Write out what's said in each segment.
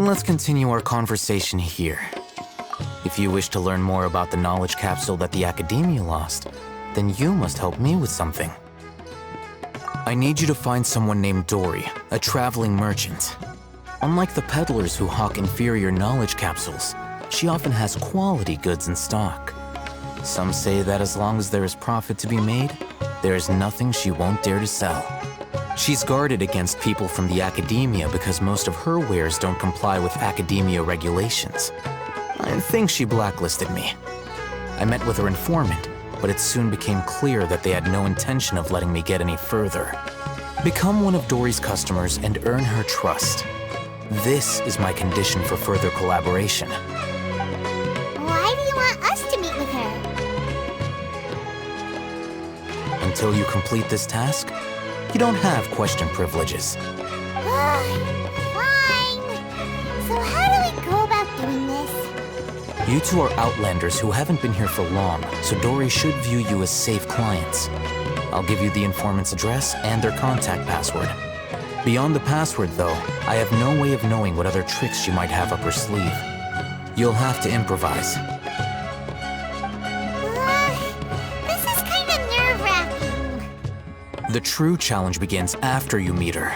Let's continue our conversation here. If you wish to learn more about the knowledge capsule that the Academia lost, then you must help me with something. I need you to find someone named Dory, a traveling merchant. Unlike the peddlers who hawk inferior knowledge capsules, she often has quality goods in stock. Some say that as long as there is profit to be made, there is nothing she won't dare to sell. She's guarded against people from the Academia because most of her wares don't comply with Academia regulations. I think she blacklisted me. I met with her informant, but it soon became clear that they had no intention of letting me get any further. Become one of Dory's customers and earn her trust. This is my condition for further collaboration. Why do you want us to meet with her? Until you complete this task, you don't have question privileges. Fine. So how do we go about doing this? You two are outlanders who haven't been here for long, so Dory should view you as safe clients. I'll give you the informant's address and their contact password. Beyond the password, though, I have no way of knowing what other tricks she might have up her sleeve. You'll have to improvise. This is kind of nerve-wracking. The true challenge begins after you meet her.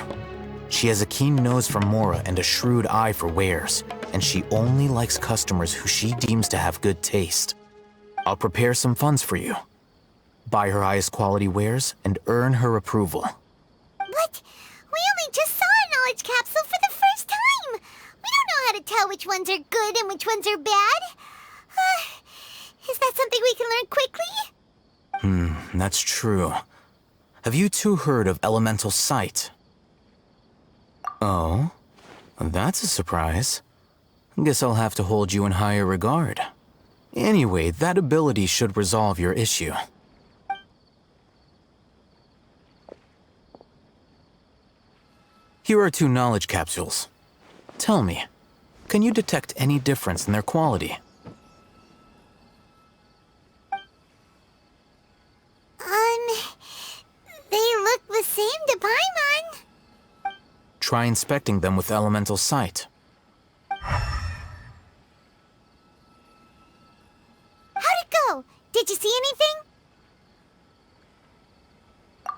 She has a keen nose for Mora and a shrewd eye for wares, and she only likes customers who she deems to have good taste. I'll prepare some funds for you. Buy her highest quality wares and earn her approval. But we only just saw a knowledge capsule for the first time. We don't know how to tell which ones are good and which ones are bad. Is that something we can learn quickly? That's true. Have you two heard of elemental sight? Oh, that's a surprise. Guess I'll have to hold you in higher regard. Anyway, that ability should resolve your issue. Here are 2 knowledge capsules. Tell me, can you detect any difference in their quality? They look the same to Paimon. Try inspecting them with elemental sight. How'd it go? Did you see anything?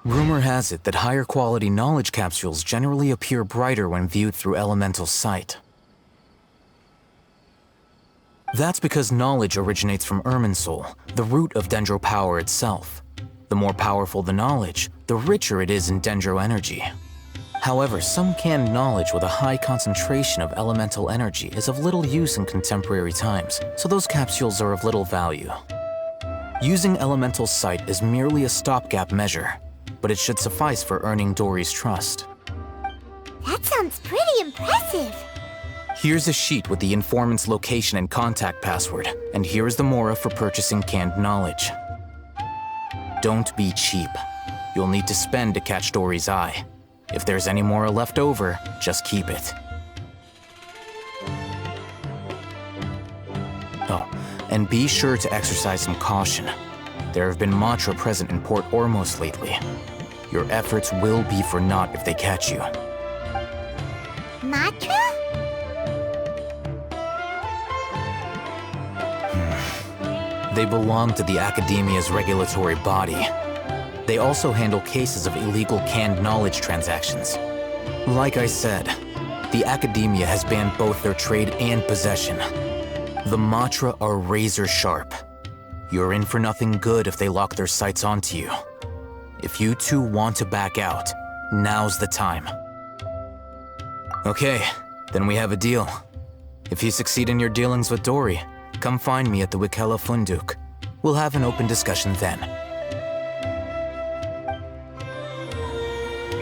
Rumor has it that higher quality knowledge capsules generally appear brighter when viewed through elemental sight. That's because knowledge originates from Irminsul, the root of Dendro power itself. The more powerful the knowledge, the richer it is in Dendro energy. However, some canned knowledge with a high concentration of elemental energy is of little use in contemporary times, so those capsules are of little value. Using elemental sight is merely a stopgap measure, but it should suffice for earning Dory's trust. That sounds pretty impressive. Here's a sheet with the informant's location and contact password, and here is the Mora for purchasing canned knowledge. Don't be cheap. You'll need to spend to catch Dory's eye. If there's any Mora left over, just keep it. Oh, and be sure to exercise some caution. There have been Matra present in Port Ormos lately. Your efforts will be for naught if they catch you. Matra? They belong to the Academia's regulatory body. They also handle cases of illegal canned knowledge transactions. Like I said, the Academia has banned both their trade and possession. The Matra are razor sharp. You're in for nothing good if they lock their sights onto you. If you two want to back out, now's the time. Okay, then we have a deal. If you succeed in your dealings with Dory, come find me at the Wikela Funduk. We'll have an open discussion then.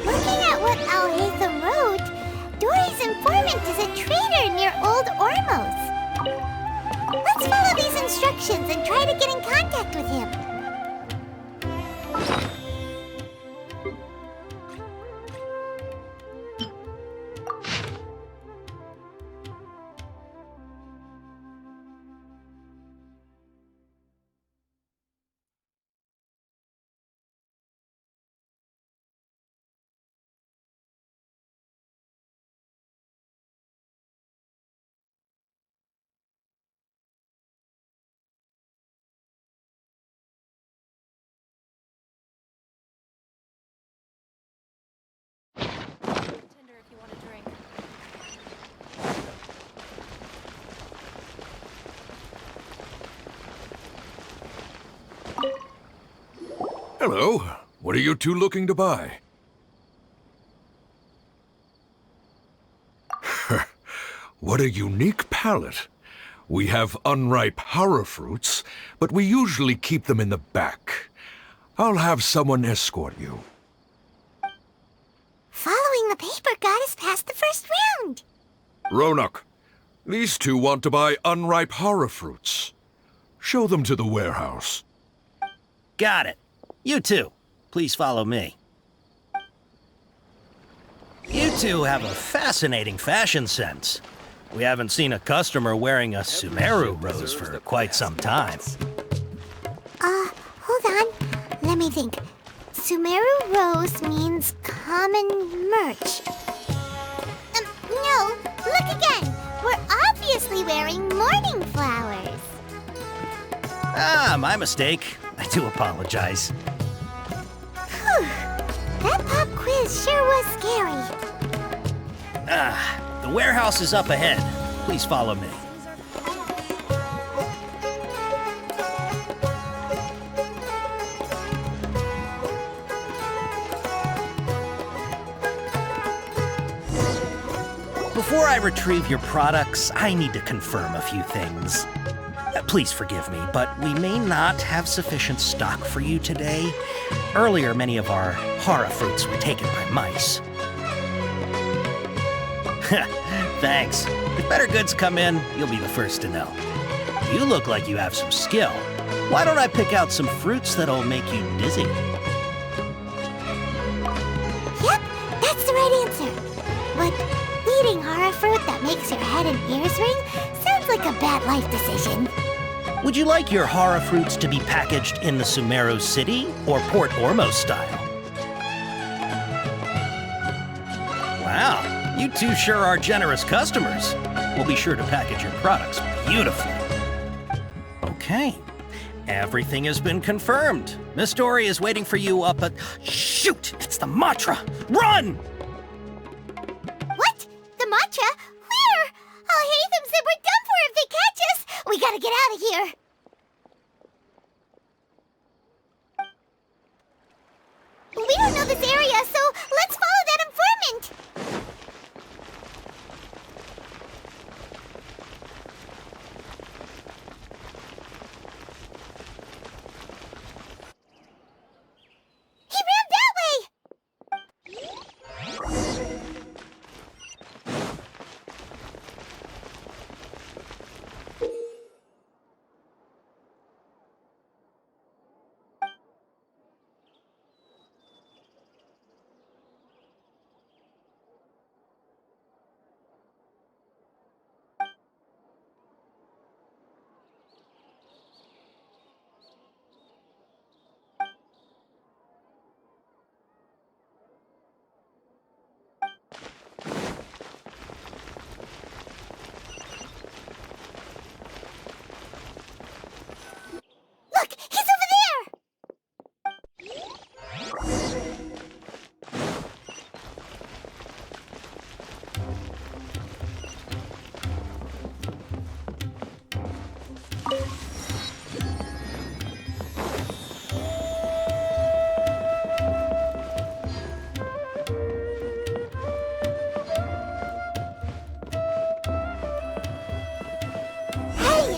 Looking at what Al-Haytham wrote, Dory's informant is a traitor near Old Ormos. Let's follow these instructions and try to get in contact with him. Hello. What are you two looking to buy? What a unique palette. We have unripe horror fruits, but we usually keep them in the back. I'll have someone escort you. Following the paper got us past the first round. Ronak, these two want to buy unripe horror fruits. Show them to the warehouse. Got it. You two, please follow me. You two have a fascinating fashion sense. We haven't seen a customer wearing a Sumeru rose for quite some time. Hold on. Let me think. Sumeru rose means common merch. No, look again. We're obviously wearing morning flowers. Ah, my mistake. I do apologize. Whew. That pop quiz sure was scary. The warehouse is up ahead. Please follow me. Before I retrieve your products, I need to confirm a few things. Please forgive me, but we may not have sufficient stock for you today. Earlier, many of our horror fruits were taken by mice. Thanks. If better goods come in, you'll be the first to know. You look like you have some skill. Why don't I pick out some fruits that'll make you dizzy? Yep, that's the right answer. But eating horror fruit that makes your head and ears ring sounds like a bad life decision. Would you like your horror fruits to be packaged in the Sumeru City or Port Ormos style? Wow. You two sure are generous customers. We'll be sure to package your products beautifully. Okay. Everything has been confirmed. Miss Dory is waiting for you up at... Shoot! It's the Matra! Run! What? The matcha? Where? I'll hate them said we're done for if they catch us. We gotta get out of here. We don't know this area, so let's follow that informant. He ran that way! Look, he's over there! Hey!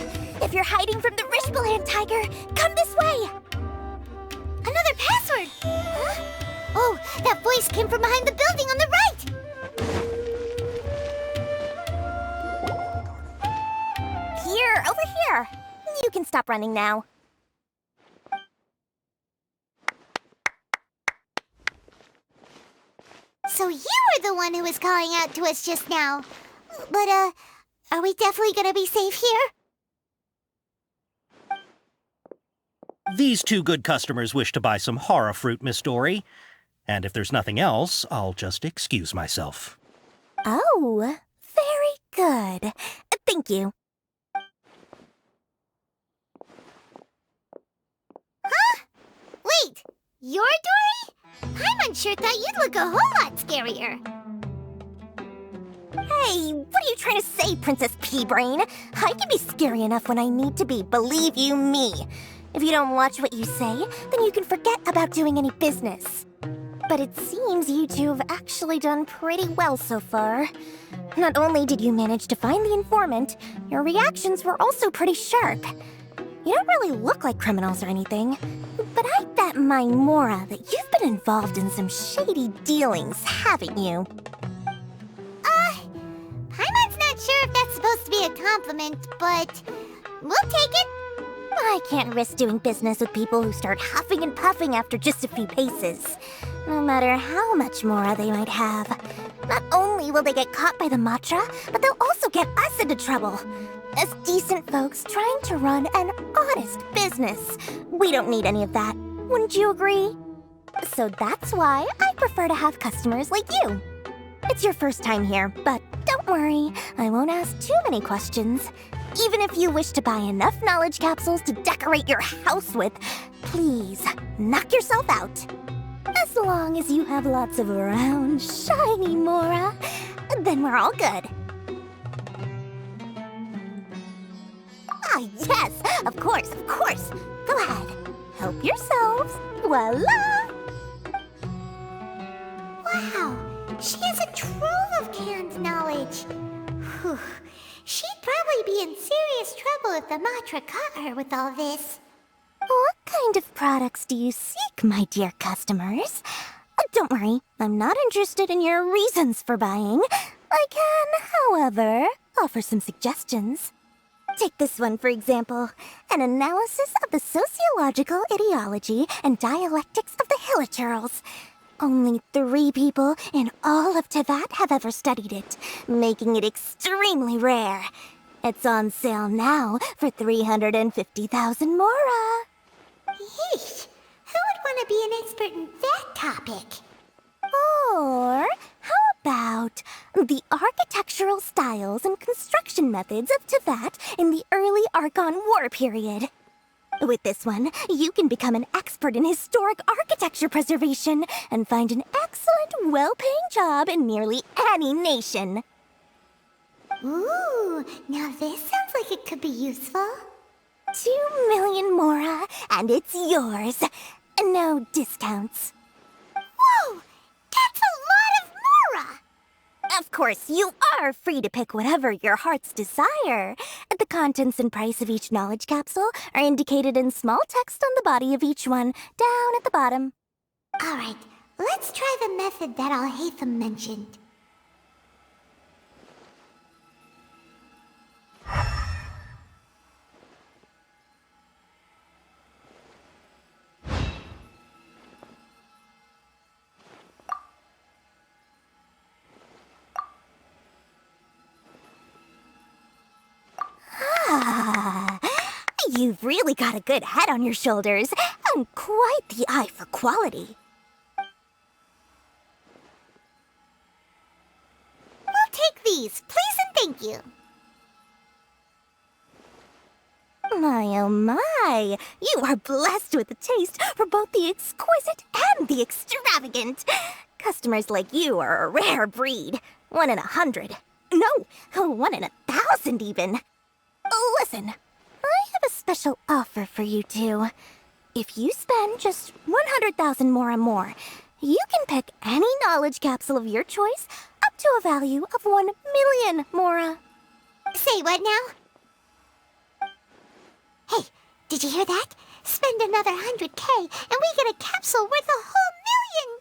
If you're hiding from the Rishbaland tiger, come this way! Another password! Huh? Oh, that voice came from behind the building on the right! Here, over here. You can stop running now. So you were the one who was calling out to us just now. But, are we definitely gonna be safe here? These two good customers wish to buy some horror fruit, Miss Dory. And if there's nothing else, I'll just excuse myself. Oh, very good. Thank you. Huh? Wait, you're Dory? Paimon sure thought you'd look a whole lot scarier. Hey, what are you trying to say, Princess Pea-Brain? I can be scary enough when I need to be, believe you me. If you don't watch what you say, then you can forget about doing any business. But it seems you two have actually done pretty well so far. Not only did you manage to find the informant, your reactions were also pretty sharp. You don't really look like criminals or anything, but I bet my Mora that you've been involved in some shady dealings, haven't you? Paimon's not sure if that's supposed to be a compliment, but we'll take it. I can't risk doing business with people who start huffing and puffing after just a few paces, no matter how much Mora they might have. Not only will they get caught by the Matra, but they'll also get us into trouble. As decent folks trying to run an honest business, we don't need any of that. Wouldn't you agree? So that's why I prefer to have customers like you. It's your first time here, but don't worry, I won't ask too many questions. Even if you wish to buy enough knowledge capsules to decorate your house with, please knock yourself out. As long as you have lots of round, shiny Mora, then we're all good. Ah, yes, of course. Go ahead. Help yourselves. Voila! Wow, she has a trove of canned knowledge. Whew. She'd probably be in serious trouble if the Matra caught her with all this. What kind of products do you seek, my dear customers? Don't worry, I'm not interested in your reasons for buying. I can, however, offer some suggestions. Take this one, for example. An analysis of the sociological ideology and dialectics of the Hilichurls. Only 3 people in all of Teyvat have ever studied it, making it extremely rare. It's on sale now for 350,000 Mora. Yeesh, who would want to be an expert in that topic? Or how about the architectural styles and construction methods of Teyvat in the early Archon War period? With this one, you can become an expert in historic architecture preservation and find an excellent, well-paying job in nearly any nation. Ooh, now this sounds like it could be useful. 2 million Mora, and it's yours. No discounts. Whoa, that's a lot of Mora! Of course, you are free to pick whatever your heart's desire. The contents and price of each knowledge capsule are indicated in small text on the body of each one, down at the bottom. Alright, let's try the method that Alhaitham mentioned. You've really got a good head on your shoulders, and quite the eye for quality. We'll take these, please and thank you. My oh my, you are blessed with a taste for both the exquisite and the extravagant. Customers like you are a rare breed. 1 in 100. No, 1 in 1,000 even. Listen, I have a special offer for you two. If you spend just 100,000 more, you can pick any knowledge capsule of your choice up to a value of 1 million Mora. Say what now? Hey, did you hear that? Spend another 100K and we get a capsule worth a whole million!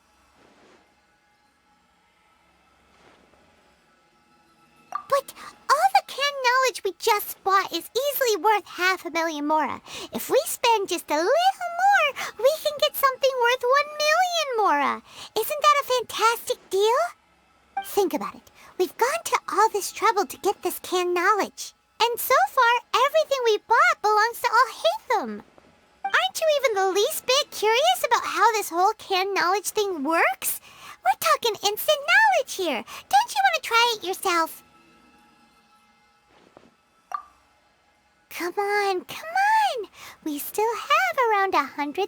But all the canned knowledge we just bought is easily worth 500,000 Mora. If we spend just a little more, we can get something worth 1 million Mora. Isn't that a fantastic deal? Think about it. We've gone to all this trouble to get this canned knowledge. And so far, everything we bought belongs to Alhaitham. Aren't you even the least bit curious about how this whole canned knowledge thing works? We're talking instant knowledge here. Don't you want to try it yourself? Come on. We still have around 100,000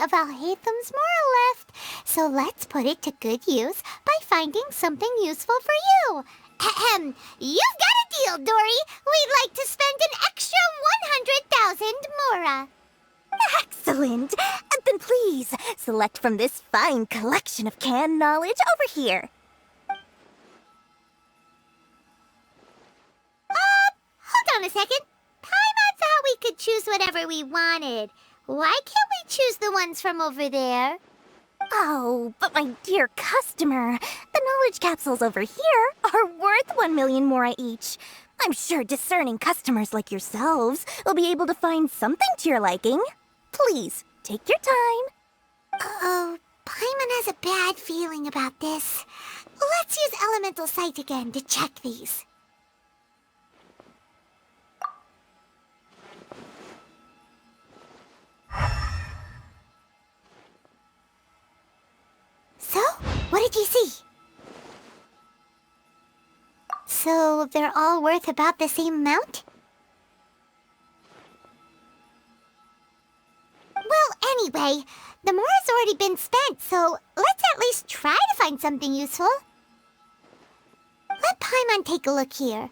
of Alhaitham's Mora left. So let's put it to good use by finding something useful for you. Ahem. You've got a deal, Dory. We'd like to spend an extra 100,000 Mora. Excellent! Then please, select from this fine collection of canned knowledge over here. Hold on a second. Paimon thought we could choose whatever we wanted. Why can't we choose the ones from over there? Oh, but my dear customer, the knowledge capsules over here are worth 1 million mora each. I'm sure discerning customers like yourselves will be able to find something to your liking. Please, take your time. Oh, Paimon has a bad feeling about this. Let's use Elemental Sight again to check these. So, what did you see? So, they're all worth about the same amount? Well, anyway, the mora's already been spent, so let's at least try to find something useful. Let Paimon take a look here.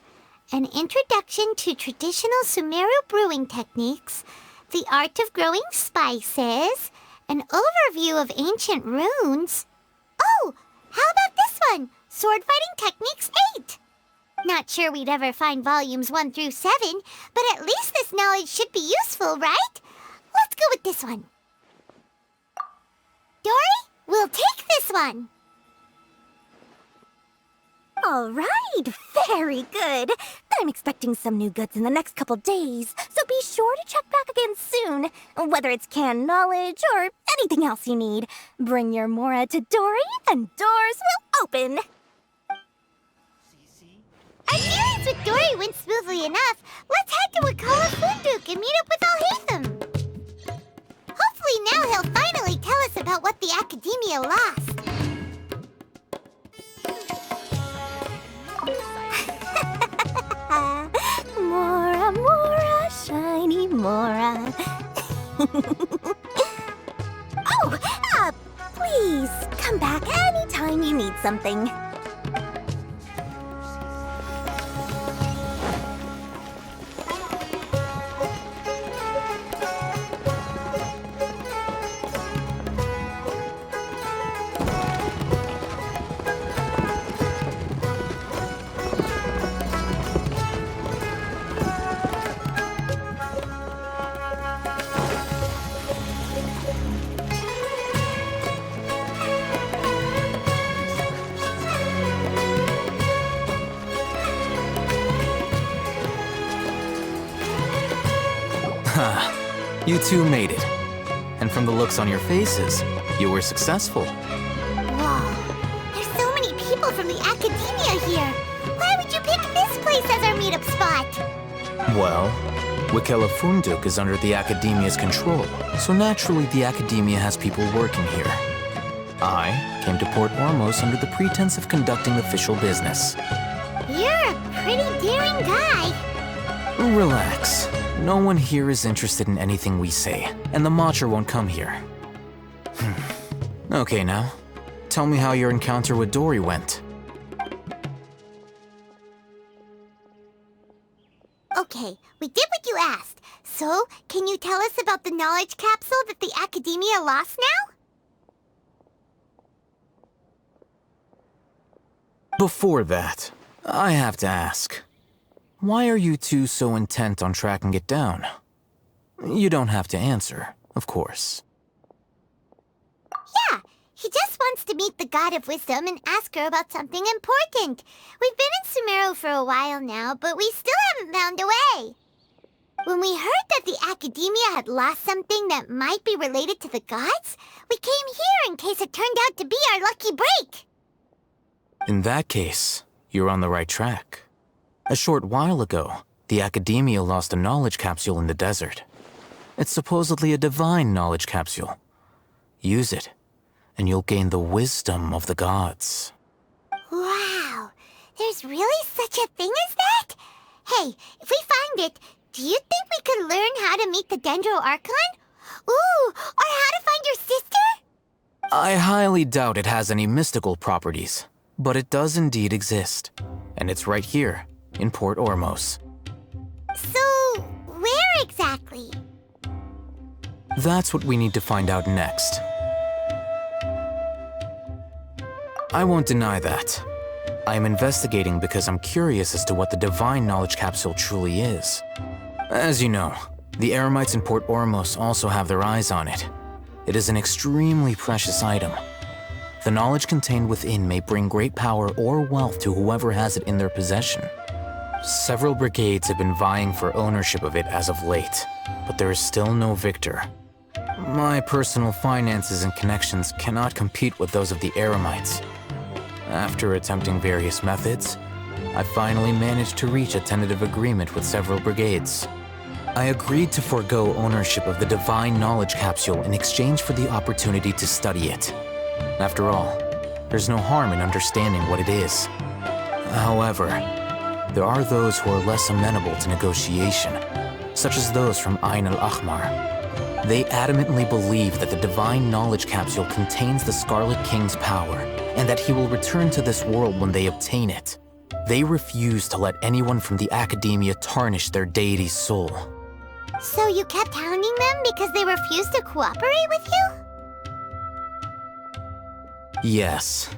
An introduction to traditional Sumeru brewing techniques, the art of growing spices, an overview of ancient runes. Oh, how about this one? Sword Fighting Techniques 8. Not sure we'd ever find volumes 1 through 7, but at least this knowledge should be useful, right? Let's go with this one. Dory, we'll take this one. All right, very good. I'm expecting some new goods in the next couple days, so be sure to check back again soon. Whether it's canned knowledge or anything else you need, bring your mora to Dory and doors will open. Our dealings with Dory went smoothly enough. Let's head to Wakala Funduk and meet up with Alhaitham. Hopefully now he'll finally tell us about what the Academia lost. Mora, mora, shiny mora. Oh, please come back anytime you need something. You two made it. And from the looks on your faces, you were successful. Whoa, there's so many people from the Academia here. Why would you pick this place as our meetup spot? Well, Wakela Funduk is under the Academia's control, so naturally the Academia has people working here. I came to Port Ormos under the pretense of conducting official business. You're a pretty daring guy. Relax. No one here is interested in anything we say, and the Matcha won't come here. Okay now, tell me how your encounter with Dory went. Okay, we did what you asked. So, can you tell us about the knowledge capsule that the Academia lost now? Before that, I have to ask. Why are you two so intent on tracking it down? You don't have to answer, of course. Yeah, he just wants to meet the God of Wisdom and ask her about something important. We've been in Sumeru for a while now, but we still haven't found a way. When we heard that the Academia had lost something that might be related to the gods, we came here in case it turned out to be our lucky break. In that case, you're on the right track. A short while ago, the Academia lost a knowledge capsule in the desert. It's supposedly a divine knowledge capsule. Use it, and you'll gain the wisdom of the gods. Wow, there's really such a thing as that? Hey, if we find it, do you think we could learn how to meet the Dendro Archon? Ooh, or how to find your sister? I highly doubt it has any mystical properties, but it does indeed exist. And it's right here, in Port Ormos. So, where exactly? That's what we need to find out next. I won't deny that. I am investigating because I'm curious as to what the Divine Knowledge Capsule truly is. As you know, the Eremites in Port Ormos also have their eyes on it. It is an extremely precious item. The knowledge contained within may bring great power or wealth to whoever has it in their possession. Several brigades have been vying for ownership of it as of late, but there is still no victor. My personal finances and connections cannot compete with those of the Eremites. After attempting various methods, I finally managed to reach a tentative agreement with several brigades. I agreed to forego ownership of the Divine Knowledge Capsule in exchange for the opportunity to study it. After all, there's no harm in understanding what it is. However, there are those who are less amenable to negotiation, such as those from Ain al-Ahmar. They adamantly believe that the Divine Knowledge Capsule contains the Scarlet King's power, and that he will return to this world when they obtain it. They refuse to let anyone from the Academia tarnish their deity's soul. So you kept hounding them because they refused to cooperate with you? Yes.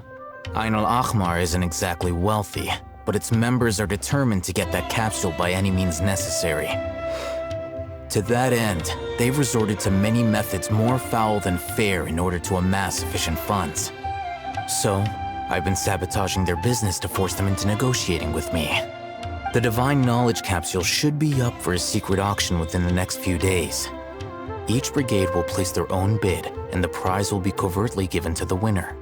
Ain al-Ahmar isn't exactly wealthy, but its members are determined to get that capsule by any means necessary. To that end, they've resorted to many methods more foul than fair in order to amass sufficient funds. So, I've been sabotaging their business to force them into negotiating with me. The Divine Knowledge Capsule should be up for a secret auction within the next few days. Each brigade will place their own bid, and the prize will be covertly given to the winner.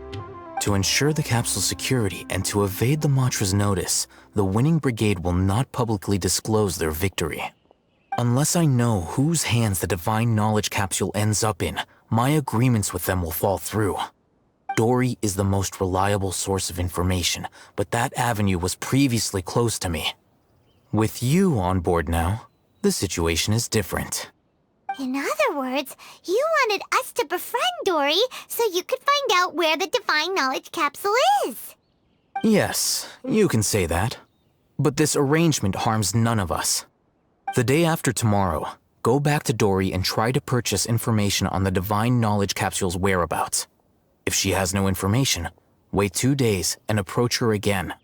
To ensure the capsule's security and to evade the Matra's notice, the winning brigade will not publicly disclose their victory. Unless I know whose hands the Divine Knowledge Capsule ends up in, my agreements with them will fall through. Dory is the most reliable source of information, but that avenue was previously closed to me. With you on board now, the situation is different. In other words, you wanted us to befriend Dory so you could find out where the Divine Knowledge Capsule is. Yes, you can say that. But this arrangement harms none of us. The day after tomorrow, go back to Dory and try to purchase information on the Divine Knowledge Capsule's whereabouts. If she has no information, wait 2 days and approach her again.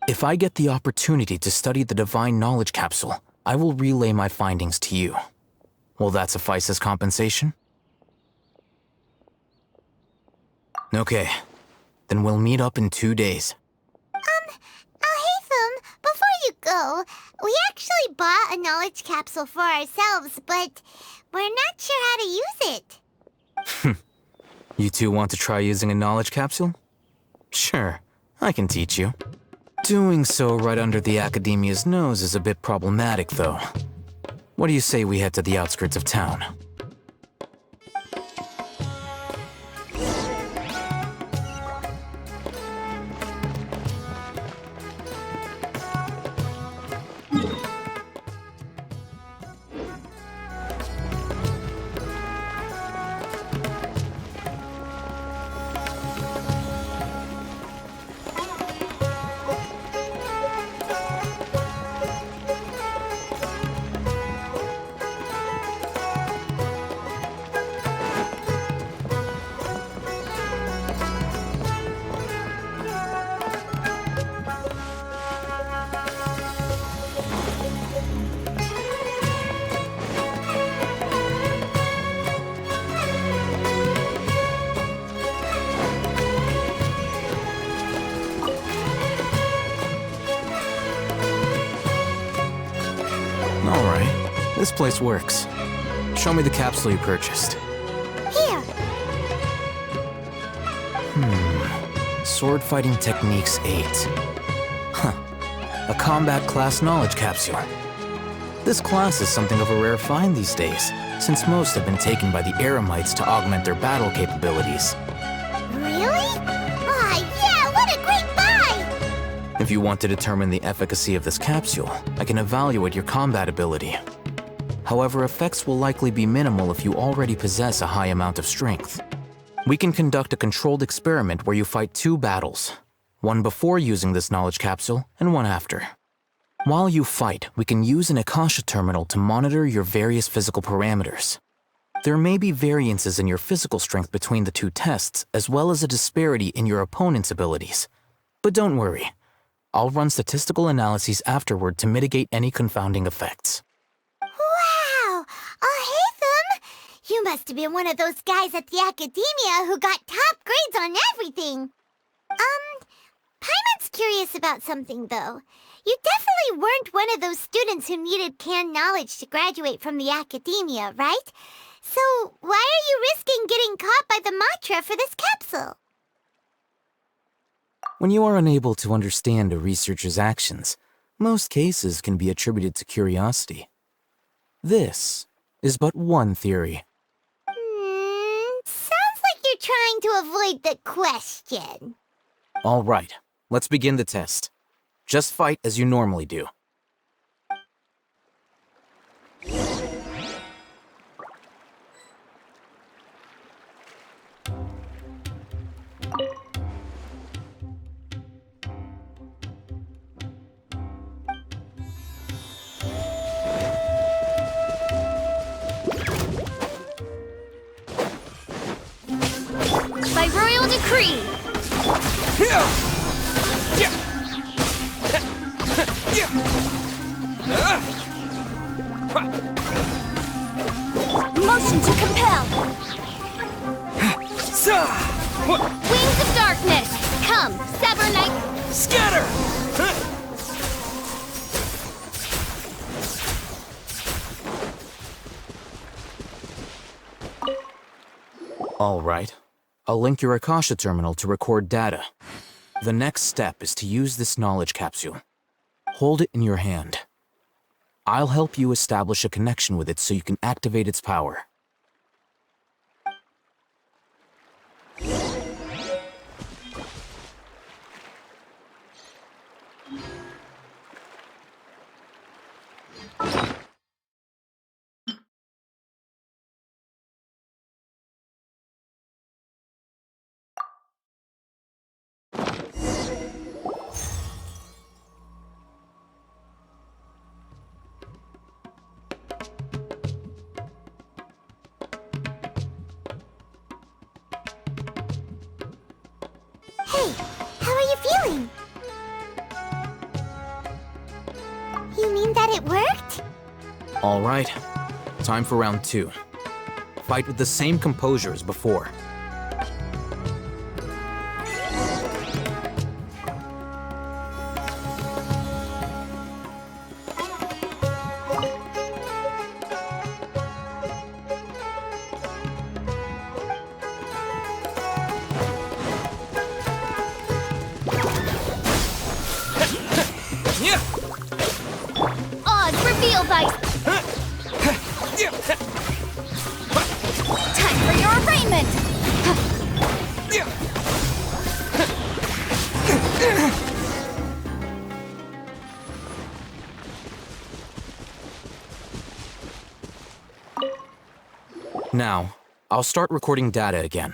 If I get the opportunity to study the Divine Knowledge Capsule, I will relay my findings to you. Will that suffice as compensation? Okay, then we'll meet up in 2 days. Alhaitham, before you go, we actually bought a knowledge capsule for ourselves, but we're not sure how to use it. You two want to try using a knowledge capsule? Sure, I can teach you. Doing so right under the Academia's nose is a bit problematic, though. What do you say we head to the outskirts of town? Alright, this place works. Show me the capsule you purchased. Here. Sword Fighting Techniques 8. Huh. A combat class knowledge capsule. This class is something of a rare find these days, since most have been taken by the Eremites to augment their battle capabilities. Really? Yeah, what a great buy! If you want to determine the efficacy of this capsule, I can evaluate your combat ability. However, effects will likely be minimal if you already possess a high amount of strength. We can conduct a controlled experiment where you fight 2 battles, one before using this knowledge capsule and one after. While you fight, we can use an Akasha terminal to monitor your various physical parameters. There may be variances in your physical strength between the two tests, as well as a disparity in your opponent's abilities. But don't worry. I'll run statistical analyses afterward to mitigate any confounding effects. Wow! Haytham! You must have been one of those guys at the academia who got top grades on everything. Paimon's curious about something, though. You definitely weren't one of those students who needed canned knowledge to graduate from the academia, right? So why are you risking getting caught by the Matra for this capsule? When you are unable to understand a researcher's actions, most cases can be attributed to curiosity. This is but one theory. Sounds like you're trying to avoid the question. All right, let's begin the test. Just fight as you normally do. By royal decree! Motion to compel! Wings of darkness! Come, Sever Knight! Scatter! All right. I'll link your Akasha terminal to record data. The next step is to use this knowledge capsule. Hold it in your hand. I'll help you establish a connection with it so you can activate its power. Hey, how are you feeling? You mean that it worked? All right. Time for round 2. Fight with the same composure as before. Odds reveal dice! Time for your arraignment! Now, I'll start recording data again.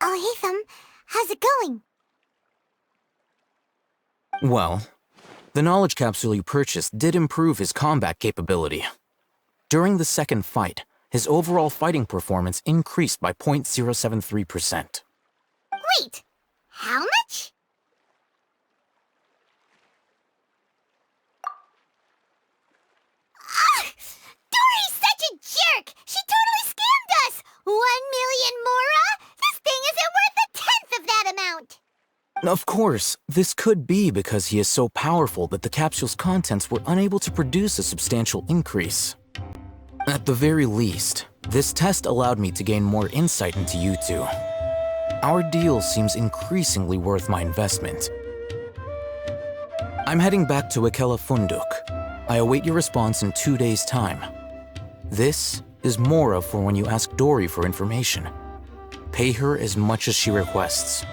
Oh, Haytham, how's it going? Well, the knowledge capsule you purchased did improve his combat capability. During the second fight, his overall fighting performance increased by 0.073%. Wait, how much? Dory's such a jerk! She totally scammed us! 1 million mora? This thing isn't worth a tenth of that amount! Of course, this could be because he is so powerful that the capsule's contents were unable to produce a substantial increase. At the very least, this test allowed me to gain more insight into you two. Our deal seems increasingly worth my investment. I'm heading back to Ikela Funduk. I await your response in 2 days' time. This is Mora for when you ask Dory for information. Pay her as much as she requests.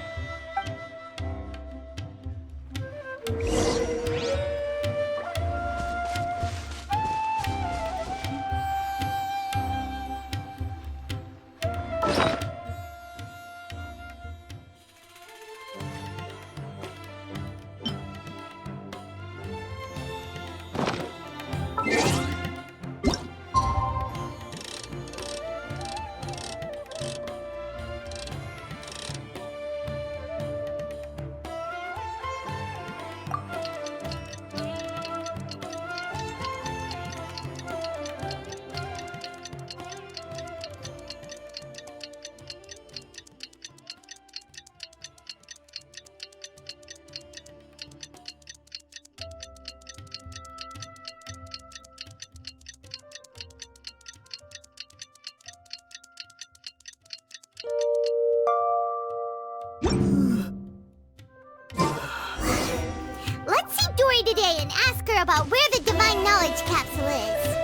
Let's see Dory today and ask her about where the Divine Knowledge Capsule is.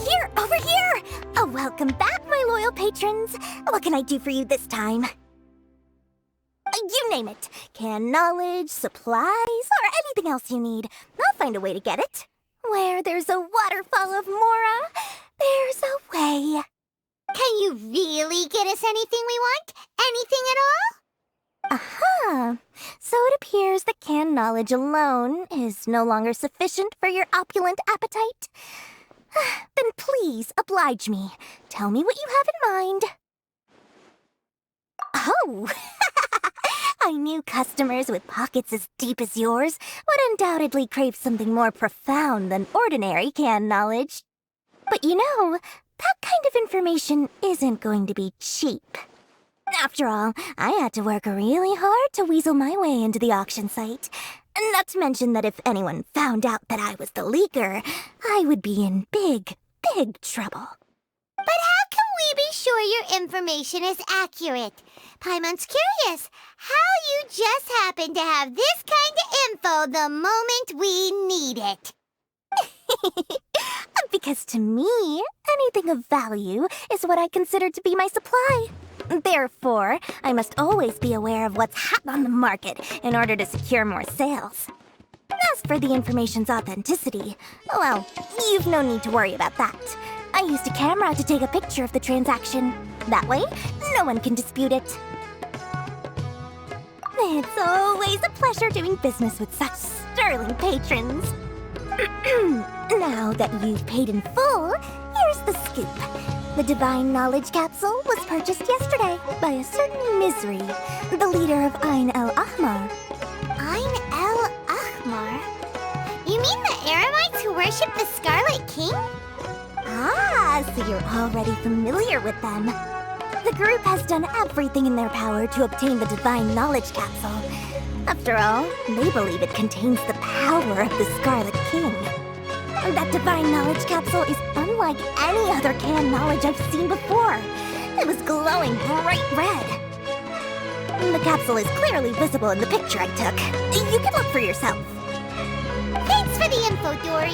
Here, over here! Oh, welcome back, my loyal patrons. What can I do for you this time? You name it. Canned knowledge, supplies, or anything else you need. I'll find a way to get it. Where there's a waterfall of Mora, there's a way. Can you really get us anything we want? Anything at all? Aha! So it appears that canned knowledge alone is no longer sufficient for your opulent appetite. Then please oblige me. Tell me what you have in mind. Oh! I knew customers with pockets as deep as yours would undoubtedly crave something more profound than ordinary canned knowledge. But you know, that kind of information isn't going to be cheap. After all, I had to work really hard to weasel my way into the auction site. Not to mention that if anyone found out that I was the leaker, I would be in big, big trouble. But how can we be sure your information is accurate? Paimon's curious how you just happen to have this kind of info the moment we need it. Because to me, anything of value is what I consider to be my supply. Therefore, I must always be aware of what's hot on the market in order to secure more sales. As for the information's authenticity, well, you've no need to worry about that. I used a camera to take a picture of the transaction. That way, no one can dispute it. It's always a pleasure doing business with such sterling patrons. Now that you've paid in full, here's the scoop. The Divine Knowledge Capsule was purchased yesterday by a certain Misery, the leader of Ain el Ahmar. Ain el Ahmar? You mean the Eremites who worship the Scarlet King? Ah, so you're already familiar with them. The group has done everything in their power to obtain the Divine Knowledge Capsule. After all, they believe it contains the power of the Scarlet King. That Divine Knowledge Capsule is unlike any other canned knowledge I've seen before. It was glowing bright red. The capsule is clearly visible in the picture I took. You can look for yourself. Thanks for the info, Dory.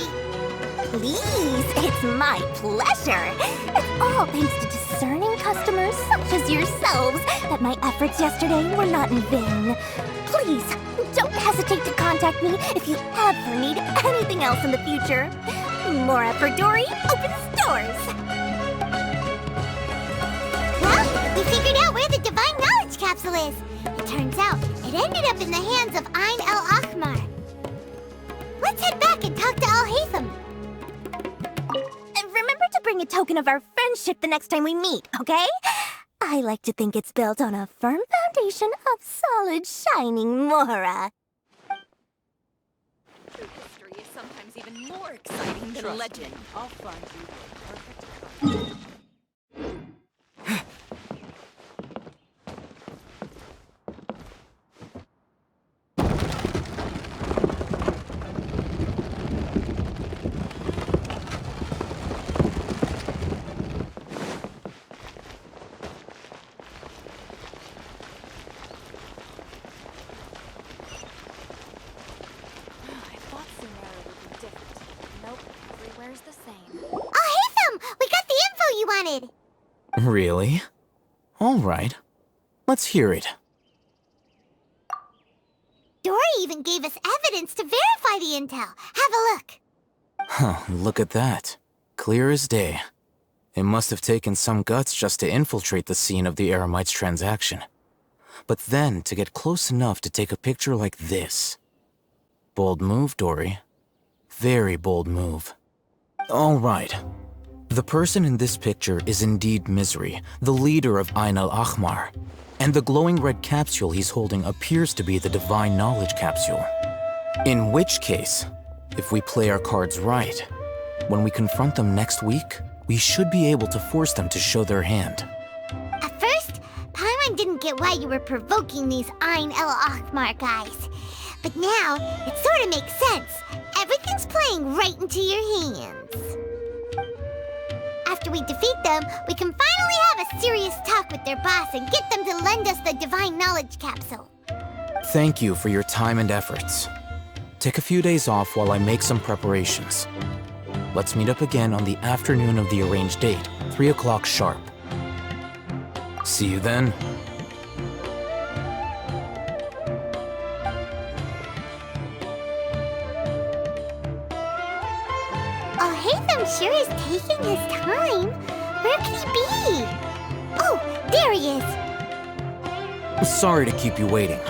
Please, it's my pleasure. It's all thanks to discerning customers such as yourselves that my efforts yesterday were not in vain. Please, don't hesitate to contact me if you ever need anything else in the future. More effort, Dory, opens doors. Well, we figured out where the Divine Knowledge Capsule is. It turns out it ended up in the hands of Ain el Ahmar. Let's head back and talk to Al-Haytham. Remember to bring a token of our friendship the next time we meet, okay? I like to think it's built on a firm foundation of solid, shining Mora. True history is sometimes even more exciting than legend. I'll find you the perfect couple. Really? All right. Let's hear it. Dory even gave us evidence to verify the intel. Have a look. Huh, look at that. Clear as day. It must have taken some guts just to infiltrate the scene of the Eremites' transaction. But then to get close enough to take a picture like this. Bold move, Dory. Very bold move. All right. The person in this picture is indeed Misery, the leader of Ain el Ahmar. And the glowing red capsule he's holding appears to be the Divine Knowledge Capsule. In which case, if we play our cards right, when we confront them next week, we should be able to force them to show their hand. At first, Paimon didn't get why you were provoking these Ein El Achmar guys. But now, it sort of makes sense. Everything's playing right into your hands. After we defeat them, we can finally have a serious talk with their boss and get them to lend us the Divine Knowledge Capsule. Thank you for your time and efforts. Take a few days off while I make some preparations. Let's meet up again on the afternoon of the arranged date, 3 o'clock sharp. See you then. Alhaitham sure is taking his time. Where could he be? Oh, there he is. Sorry to keep you waiting.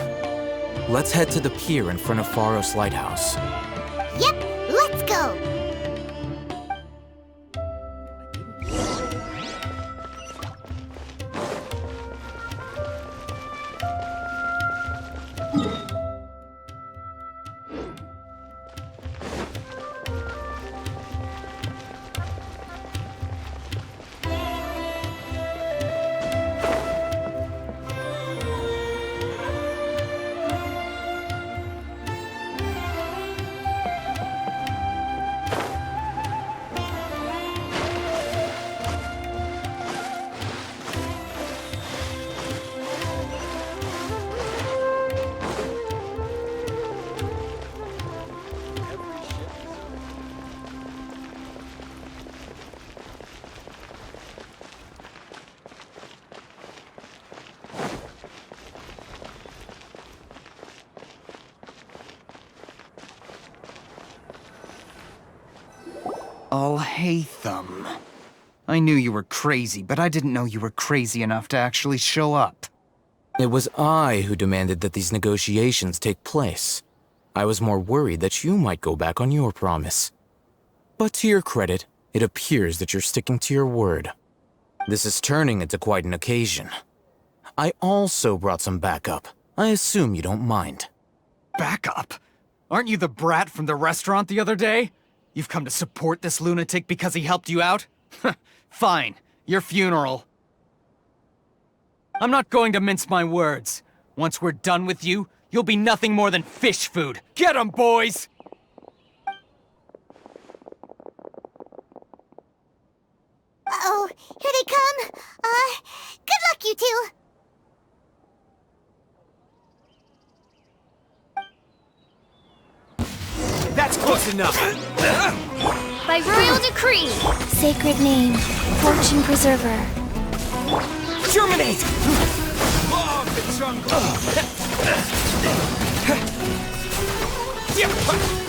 Let's head to the pier in front of Pharos Lighthouse. Yep, let's go. Alhaitham. I knew you were crazy, but I didn't know you were crazy enough to actually show up. It was I who demanded that these negotiations take place. I was more worried that you might go back on your promise. But to your credit, it appears that you're sticking to your word. This is turning into quite an occasion. I also brought some backup. I assume you don't mind. Backup? Aren't you the brat from the restaurant the other day? You've come to support this lunatic because he helped you out? Fine. Your funeral. I'm not going to mince my words. Once we're done with you, you'll be nothing more than fish food. Get 'em, boys! Uh-oh, here they come. Good luck, you two. That's close enough. By royal decree, sacred name, fortune preserver. Germinate! Log the jungle!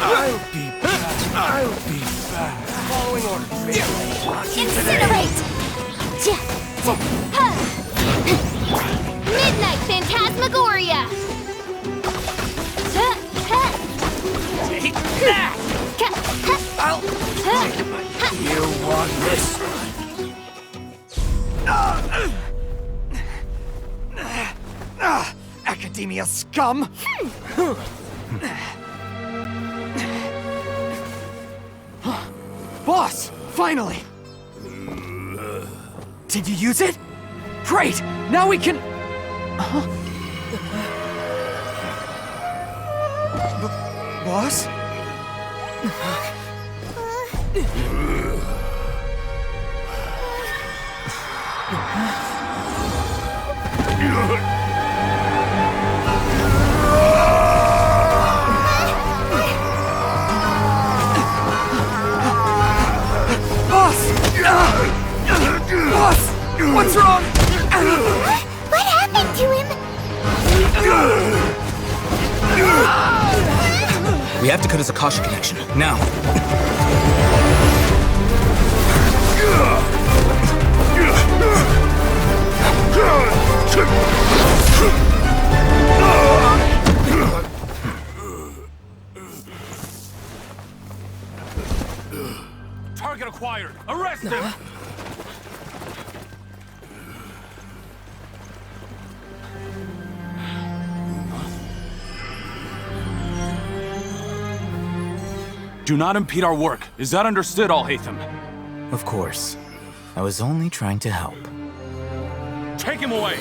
I'll be back. Following orders. Incinerate! Midnight Phantasmagoria! Take that! You want this one? Academia scum! Boss! Finally! Did you use it? Great! Now we can... Boss? Boss! What's wrong? What happened to him? We have to cut his Akasha connection, now. Target acquired. Arrest him! Do not impede our work. Is that understood, Alhaitham? Of course. I was only trying to help. Take him away!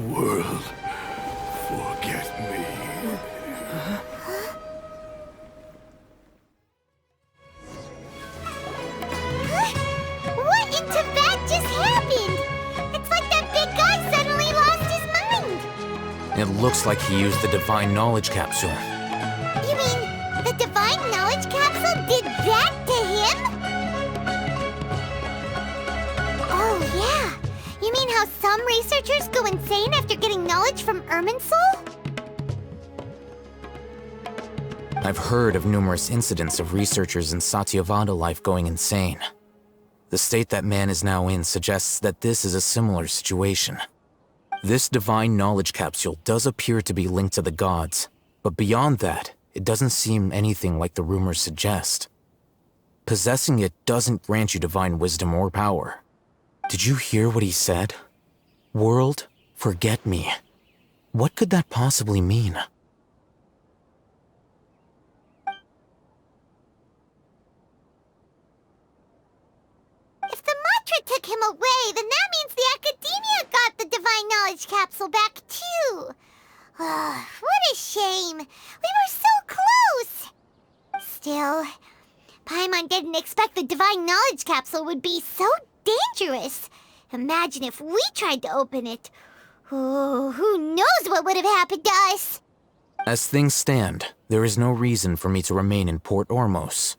World, forget me. What in Tibet just happened? It's like that big guy suddenly lost his mind. It looks like he used the Divine Knowledge Capsule. You mean the Divine Knowledge Capsule did that to him? Oh, yeah. You mean how some researchers go insane after getting knowledge from Irminsul? I've heard of numerous incidents of researchers in Satyavada life going insane. The state that man is now in suggests that this is a similar situation. This Divine Knowledge Capsule does appear to be linked to the gods, but beyond that, it doesn't seem anything like the rumors suggest. Possessing it doesn't grant you divine wisdom or power. Did you hear what he said? World, forget me. What could that possibly mean? If the mantra took him away, then that means the Academia got the Divine Knowledge Capsule back too. What a shame. We were so close. Still, Paimon didn't expect the Divine Knowledge Capsule would be so dangerous. Imagine if we tried to open it. Oh, who knows what would have happened to us? As things stand, there is no reason for me to remain in Port Ormos.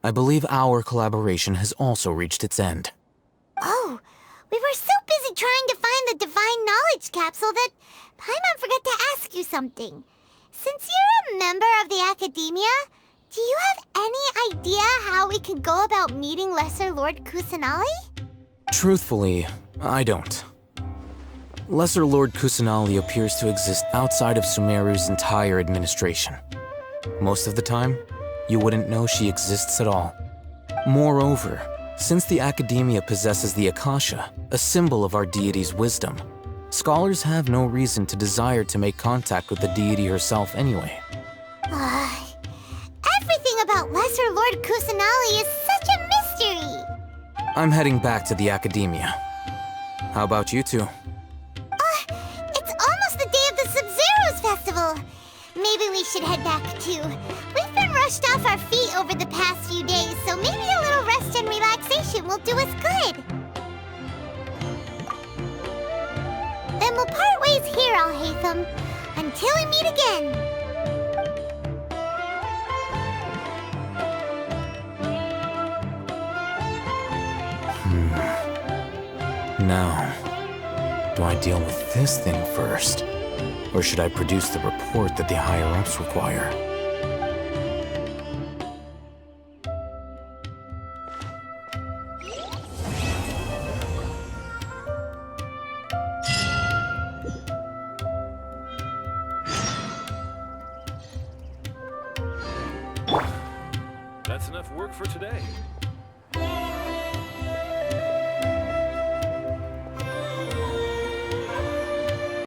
I believe our collaboration has also reached its end. Oh, we were so busy trying to find the Divine Knowledge Capsule that Paimon forgot to ask you something. Since you're a member of the Academia, do you have any idea how we can go about meeting Lesser Lord Kusanali? Truthfully, I don't. Lesser Lord Kusanali appears to exist outside of Sumeru's entire administration. Most of the time, you wouldn't know she exists at all. Moreover, since the Academia possesses the Akasha, a symbol of our deity's wisdom, scholars have no reason to desire to make contact with the deity herself anyway. Everything about Lesser Lord Kusanali is such a mystery! I'm heading back to the Academia. How about you two? It's almost the day of the Sub-Zero's festival. Maybe we should head back too. We've been rushed off our feet over the past few days, so maybe a little rest and relaxation will do us good. Then we'll part ways here, Al-Haytham, until we meet again. Now, do I deal with this thing first? Or should I produce the report that the higher-ups require? That's enough work for today.